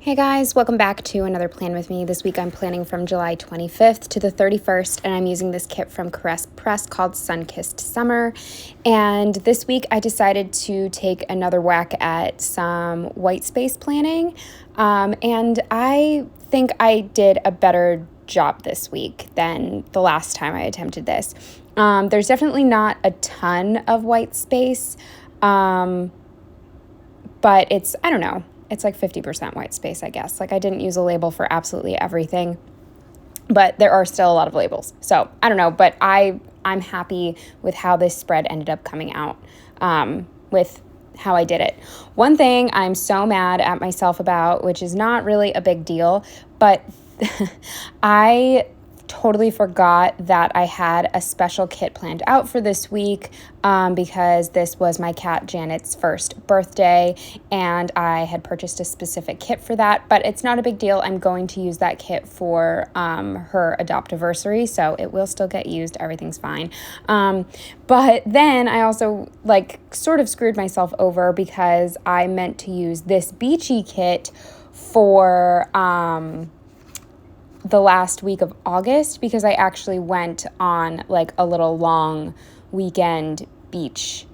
Hey guys, welcome back to another plan with me. This week I'm planning from July 25th to the 31st, and I'm using this kit from Caress Press called Sun-Kissed Summer. And this week I decided to take another whack at some white space planning, and I think I did a better job this week than the last time I attempted this. There's definitely not a ton of white space, but I don't know. It's like 50% white space, I guess. Like I didn't use a label for absolutely everything, but there are still a lot of labels. So I don't know, but I'm happy with how this spread ended up coming out, with how I did it. One thing I'm so mad at myself about, which is not really a big deal, but I totally forgot that I had a special kit planned out for this week, because this was my cat Janet's first birthday and I had purchased a specific kit for that, but it's not a big deal. I'm going to use that kit for her adoptiversary, so it will still get used. Everything's fine. But then I also sort of screwed myself over because I meant to use this beachy kit for the last week of August, because I actually went on a little long weekend beach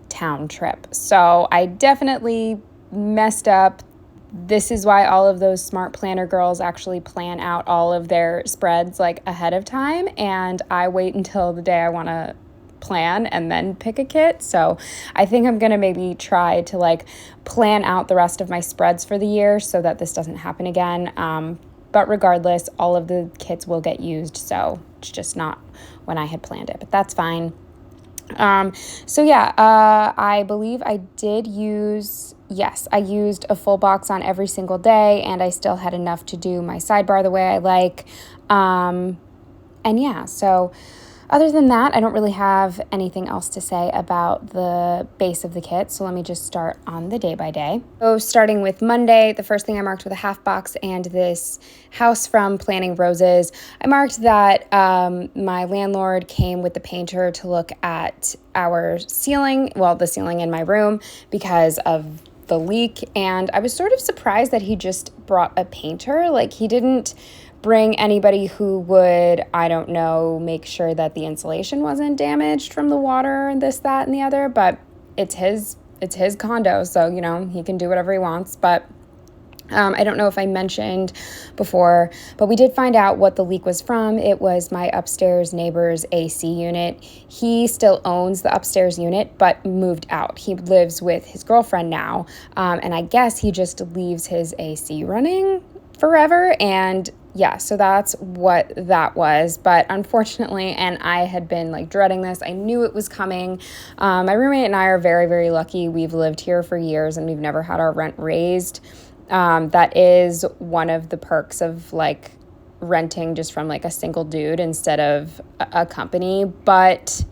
town trip. So I definitely messed up. This is why all of those smart planner girls actually plan out all of their spreads ahead of time, and I wait until the day I want to plan and then pick a kit. So I think I'm gonna maybe try to plan out the rest of my spreads for the year so that this doesn't happen again. But regardless, all of the kits will get used, so it's just not when I had planned it, but that's fine. I believe I did I used a full box on every single day, and I still had enough to do my sidebar the way I like. So other than that, I don't really have anything else to say about the base of the kit, so let me just start on the day by day. So starting with Monday, the first thing I marked with a half box and this house from Planning Roses. I marked that my landlord came with the painter to look at our ceiling, the ceiling in my room, because of the leak, and I was sort of surprised that he just brought a painter. He didn't bring anybody who would, I don't know, make sure that the insulation wasn't damaged from the water and this, that, and the other, but it's his condo, so, he can do whatever he wants. But I don't know if I mentioned before, but we did find out what the leak was from. It was my upstairs neighbor's AC unit. He still owns the upstairs unit, but moved out. He lives with his girlfriend now, and I guess he just leaves his AC running forever, and yeah, so that's what that was. But unfortunately, and I had been dreading this, I knew it was coming. My roommate and I are very, very lucky. We've lived here for years and we've never had our rent raised. That is one of the perks of renting just from a single dude instead of a company. But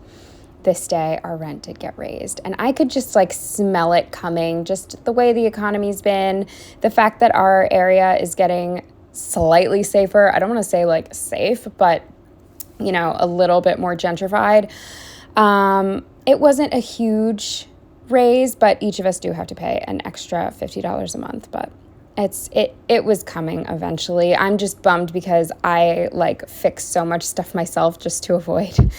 this day our rent did get raised, and I could just smell it coming, just the way the economy's been, the fact that our area is getting slightly safer. I don't want to say safe, but a little bit more gentrified. It wasn't a huge raise, but each of us do have to pay an extra $50 a month, but it was coming eventually. I'm just bummed because I fix so much stuff myself just to avoid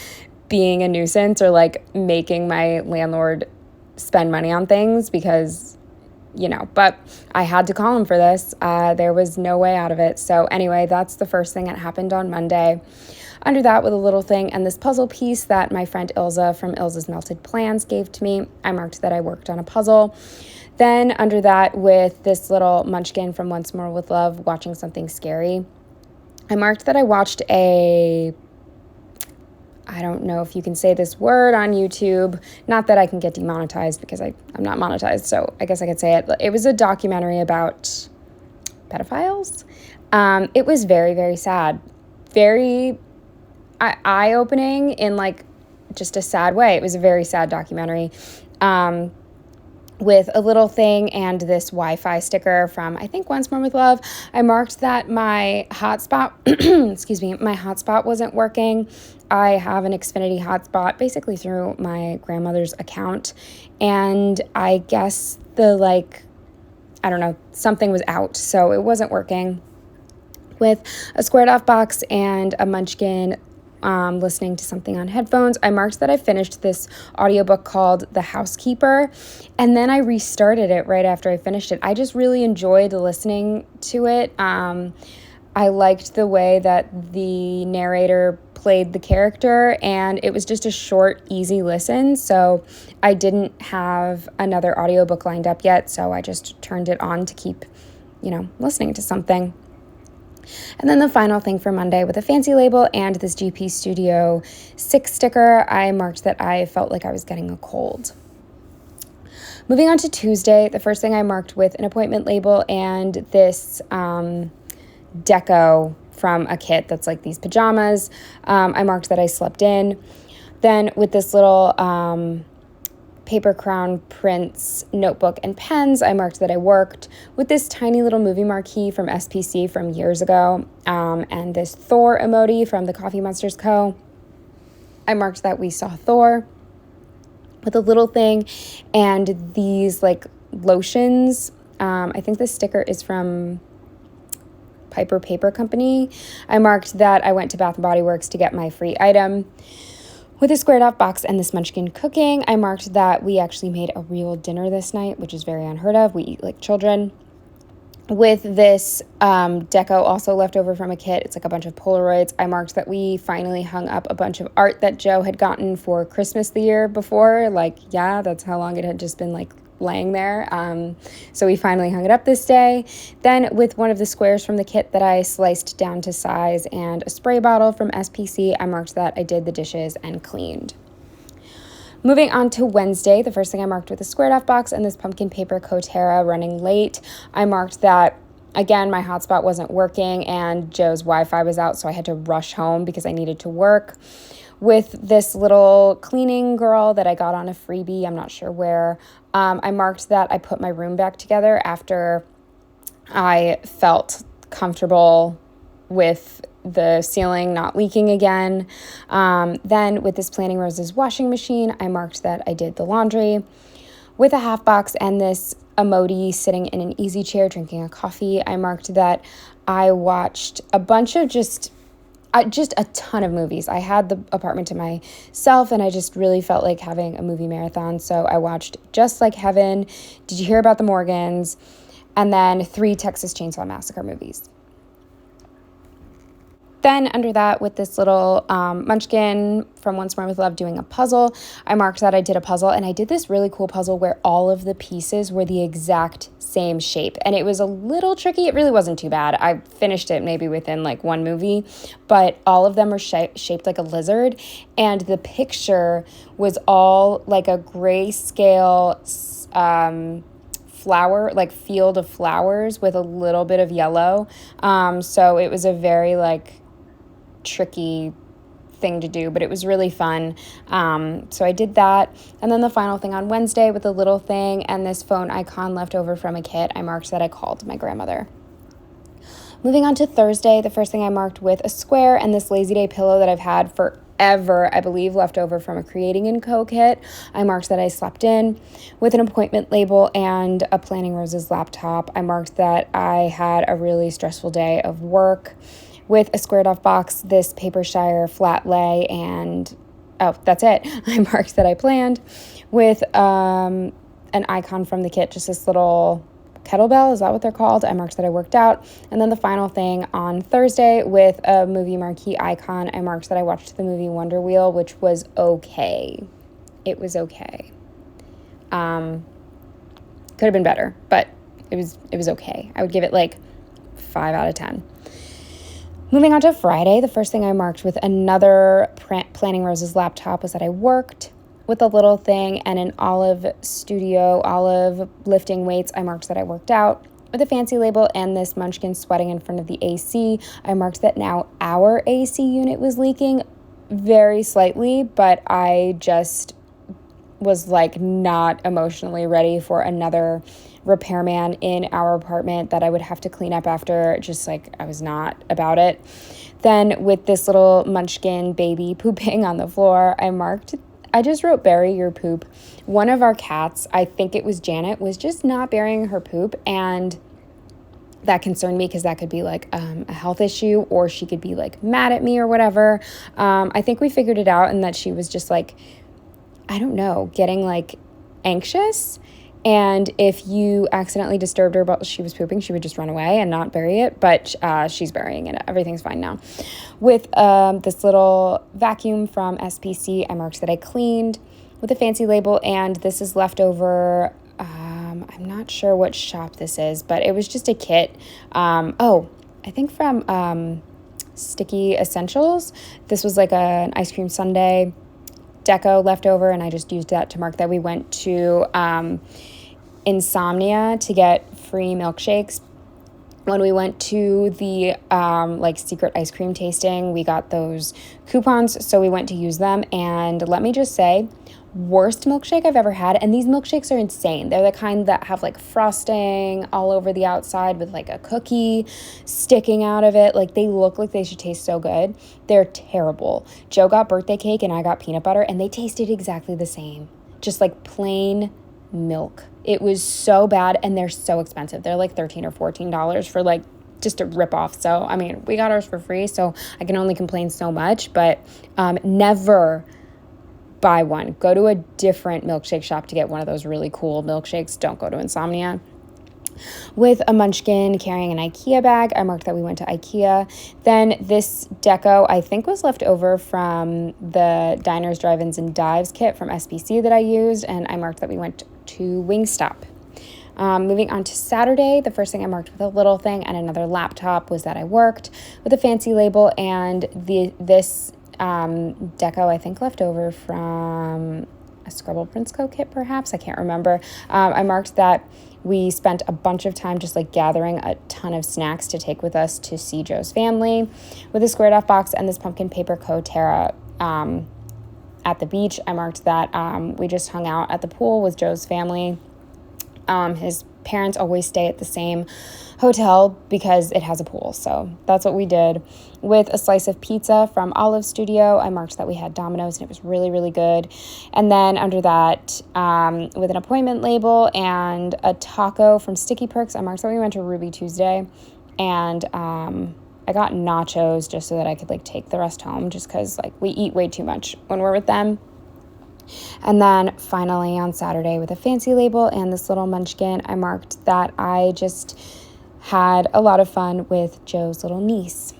being a nuisance or making my landlord spend money on things, because but I had to call him for this. There was no way out of it. So anyway, that's the first thing that happened on Monday. Under that, with a little thing and this puzzle piece that my friend Ilza from Ilza's Melted Plans gave to me, I marked that I worked on a puzzle. Then under that, with this little munchkin from Once More With Love, watching something scary, I marked that I watched I don't know if you can say this word on YouTube. Not that I can get demonetized because I'm not monetized, so I guess I could say it. It was a documentary about pedophiles. It was very, very sad. Very eye-opening in just a sad way. It was a very sad documentary. With a little thing and this Wi-Fi sticker from, I think, Once More With Love. I marked that my hotspot, my hotspot wasn't working. I have an Xfinity hotspot basically through my grandmother's account, and I guess the I don't know, something was out, so it wasn't working. With a squared off box and a Munchkin, listening to something on headphones, I marked that I finished this audiobook called The Housekeeper, and then I restarted it right after I finished it. I just really enjoyed listening to it. I liked the way that the narrator played the character, and it was just a short, easy listen. So I didn't have another audiobook lined up yet, so I just turned it on to keep, listening to something. And then the final thing for Monday, with a fancy label and this GP Studio 6 sticker, I marked that I felt like I was getting a cold. Moving on to Tuesday, the first thing I marked with an appointment label and this deco from a kit that's like these pajamas. I marked that I slept in. Then with this little paper crown prints notebook and pens, I marked that I worked. With this tiny little movie marquee from SPC from years ago, and this Thor emoji from the Coffee Monsters Co., I marked that we saw Thor. With a little thing and these like lotions. I think this sticker is from Piper Paper Company. I marked that I went to Bath & Body Works to get my free item. With a squared off box and this Munchkin cooking, I marked that we actually made a real dinner this night, which is very unheard of. We eat like children. With this deco also left over from a kit, it's like a bunch of Polaroids, I marked that we finally hung up a bunch of art that Joe had gotten for Christmas the year before. That's how long it had just been laying there. So we finally hung it up this day. Then with one of the squares from the kit that I sliced down to size and a spray bottle from SPC, I marked that I did the dishes and cleaned. Moving on to Wednesday, the first thing I marked with a squared off box and this pumpkin paper Coterra running late. I marked that, again, my hotspot wasn't working and Joe's Wi-Fi was out, so I had to rush home because I needed to work. With this little cleaning girl that I got on a freebie, I'm not sure where, I marked that I put my room back together after I felt comfortable with the ceiling not leaking again. Then with this Planting Roses washing machine, I marked that I did the laundry. With a half box and this emoji sitting in an easy chair drinking a coffee, I marked that I watched a bunch of just a ton of movies. I had the apartment to myself and I just really felt like having a movie marathon. So I watched Just Like Heaven, Did You Hear About the Morgans, and then 3 Texas Chainsaw Massacre movies. Then under that, with this little Munchkin from Once More With Love doing a puzzle, I marked that I did a puzzle, and I did this really cool puzzle where all of the pieces were the exact same shape, and it was a little tricky. It really wasn't too bad. I finished it maybe within one movie, but all of them were shaped like a lizard, and the picture was all like a grayscale flower, field of flowers with a little bit of yellow. So it was a very tricky thing to do, but it was really fun. So I did that. And then the final thing on Wednesday, with a little thing and this phone icon left over from a kit, I marked that I called my grandmother. Moving on to Thursday, the first thing I marked with a square and this Lazy Day pillow that I've had forever, I believe, left over from a Creating & Co. kit. I marked that I slept in. With an appointment label and a Planting Roses laptop, I marked that I had a really stressful day of work. With a squared off box, this Paper Shire flat lay, and that's it. I marked that I planned. With an icon from the kit, just this little kettlebell, is that what they're called? I marked that I worked out. And then the final thing on Thursday, with a movie marquee icon, I marked that I watched the movie Wonder Wheel, which was okay. It was okay. Could have been better, but it was okay. I would give it 5 out of 10. Moving on to Friday, the first thing I marked with another Planting Roses laptop was that I worked. With a little thing and an Olive lifting weights, I marked that I worked out. With a fancy label and this Munchkin sweating in front of the AC, I marked that now our AC unit was leaking very slightly, but I just was not emotionally ready for another repairman in our apartment that I would have to clean up after. I was not about it. Then with this little Munchkin baby pooping on the floor, I marked I just wrote bury your poop. One of our cats, I think it was Janet, was just not burying her poop, and that concerned me because that could be like a health issue, or she could be like mad at me or whatever. I think we figured it out, and that she was just like, I don't know, getting like anxious. And if you accidentally disturbed her while she was pooping, she would just run away and not bury it. But she's burying it. Everything's fine now. With this little vacuum from SPC, I marked that I cleaned with a fancy label. And this is leftover. I'm not sure what shop this is, but it was just a kit. I think from Sticky Essentials. This was like an ice cream sundae deco leftover, and I just used that to mark that we went to Insomnia to get free milkshakes. When we went to the secret ice cream tasting, we got those coupons, so we went to use them. And let me just say, worst milkshake I've ever had. And these milkshakes are insane. They're the kind that have like frosting all over the outside with like a cookie sticking out of it. Like, they look like they should taste so good. They're terrible. Joe got birthday cake and I got peanut butter, and they tasted exactly the same. Just like plain milk. It was so bad, and they're so expensive. They're like $13 or $14 for like just a ripoff. So, I mean, we got ours for free, so I can only complain so much, but never buy one. Go to a different milkshake shop to get one of those really cool milkshakes. Don't go to Insomnia. With a munchkin carrying an IKEA bag, I marked that we went to IKEA. Then this deco, I think, was left over from the Diners, Drive-Ins, and Dives kit from SPC that I used, and I marked that we went to Wingstop. Moving on to Saturday, the first thing I marked with a little thing and another laptop was that I worked with a fancy label, and this deco, I think, left over from a Scrabble Prince Co kit, perhaps. I can't remember. I marked that we spent a bunch of time just like gathering a ton of snacks to take with us to see Joe's family with a squared off box and this pumpkin paper Coterra at the beach. I marked that we just hung out at the pool with Joe's family. His parents always stay at the same hotel because it has a pool, so that's what we did. With a slice of pizza from Olive Studio, I marked that we had Domino's, and it was really, really good. And then under that, with an appointment label and a taco from Sticky Perks, I marked that we went to Ruby Tuesday, and I got nachos just so that I could like take the rest home, just because like we eat way too much when we're with them. And then finally on Saturday, with a fancy label and this little munchkin, I marked that I just had a lot of fun with Joe's little niece.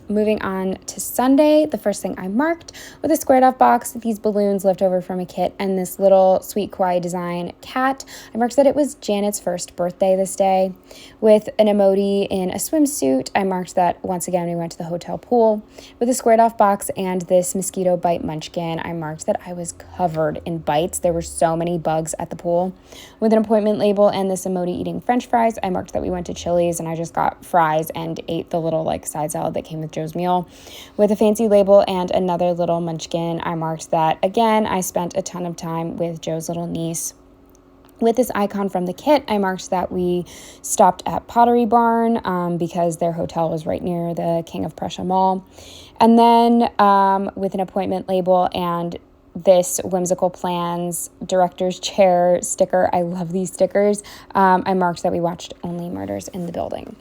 Moving on to Sunday, the first thing I marked with a squared off box, these balloons left over from a kit, and this little sweet kawaii design cat. I marked that it was Janet's first birthday this day. With an emoji in a swimsuit, I marked that once again we went to the hotel pool. With a squared off box and this mosquito bite munchkin, I marked that I was covered in bites. There were so many bugs at the pool. With an appointment label and this emoji eating french fries, I marked that we went to Chili's and I just got fries and ate the little like side salad that came with Joe's meal. With a fancy label and another little munchkin, I marked that again I spent a ton of time with Joe's little niece. With this icon from the kit, I marked that we stopped at Pottery Barn because their hotel was right near the King of Prussia Mall. And then with an appointment label and this Whimsical Plans director's chair sticker, I love these stickers, I marked that we watched Only Murders in the Building.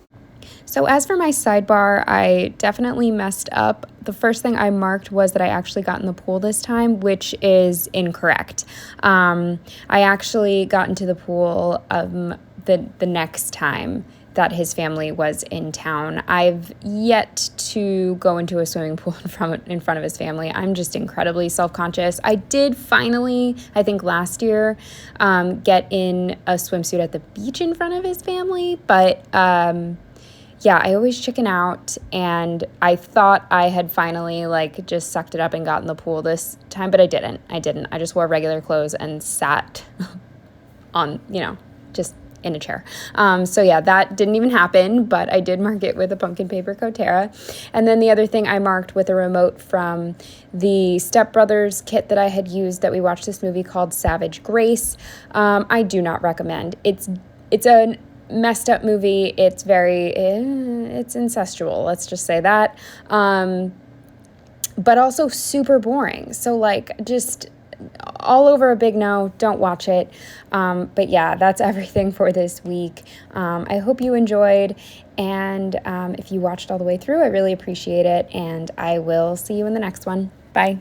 So as for my sidebar, I definitely messed up. The first thing I marked was that I actually got in the pool this time, which is incorrect. I actually got into the pool the next time that his family was in town. I've yet to go into a swimming pool in front of his family. I'm just incredibly self-conscious. I did finally, I think last year, get in a swimsuit at the beach in front of his family, but yeah, I always chicken out, and I thought I had finally like just sucked it up and got in the pool this time, but I didn't. I just wore regular clothes and sat on, just in a chair. So yeah, that didn't even happen, but I did mark it with a pumpkin paper Coterra. And then the other thing I marked with a remote from the Step Brothers kit that I had used that we watched this movie called Savage Grace. I do not recommend. It's a messed up movie. It's very, it's incestual, let's just say that. But also super boring. So like just all over a big no, don't watch it. But yeah, that's everything for this week. I hope you enjoyed, and if you watched all the way through, I really appreciate it, and I will see you in the next one. Bye.